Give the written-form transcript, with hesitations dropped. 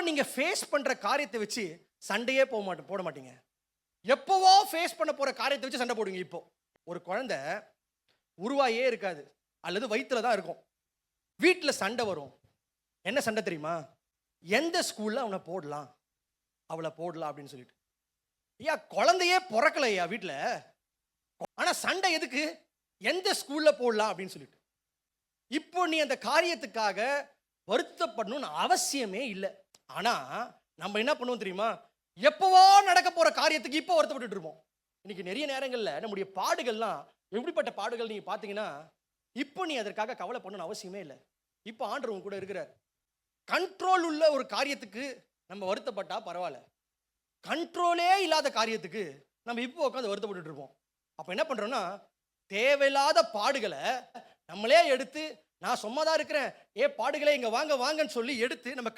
நீங்க ஃபேஸ் பண்ற காரியத்தை வச்சு சண்டையே போட மாட்டீங்க. எப்பவோ ஃபேஸ் பண்ண போற காரியத்தை வச்சு சண்டை போடுவீங்க. இப்போ ஒரு குழந்தை உருவாயே இருக்காது, அல்லது வயித்துல தான் இருக்கும். வீட்டுல சண்டை வரும். என்ன சண்டை தெரியுமா? எந்த ஸ்கூல்ல அவனை போடலாம், அவளை போடலாம் அப்படின்னு சொல்லிட்டு. ஐயா, குழந்தையே பிறக்கலையா வீட்டுல, ஆனா சண்டை எதுக்கு? எந்த ஸ்கூல்ல போடலாம் அப்படின்னு சொல்லிட்டு. இப்போ நீ அந்த காரியத்துக்காக வருத்தப்படணும்னு அவசியமே இல்லை. ஆனா நம்ம என்ன பண்ணுவோம் தெரியுமா? எப்பவோ நடக்க போற காரியத்துக்கு இப்போ வருத்தப்பட்டு இருப்போம். இன்னைக்கு நிறைய நேரங்கள்ல நம்முடைய பாடுகள்லாம் எப்படிப்பட்ட பாடுகள் நீங்க பாத்தீங்கன்னா, இப்போ நீ அதற்காக கவலை பண்ணணும்னு அவசியமே இல்லை. இப்போ ஆண்டவர் கூட இருக்கிறார். கண்ட்ரோல் உள்ள ஒரு காரியத்துக்கு நம்ம வருத்தப்பட்டா பரவாயில்ல, கண்ட்ரோலே இல்லாத காரியத்துக்கு நம்ம இப்போ உட்காந்து வருத்தப்பட்டு இருப்போம். அப்ப என்ன பண்றோம்னா, தேவையில்லாத பாடுகளை நம்மளே எடுத்து, நான் சும்மா தான் இருக்கிறேன், பாடுகளே இங்க வாங்க வாங்கன்னு சொல்லி எடுத்து நம்ம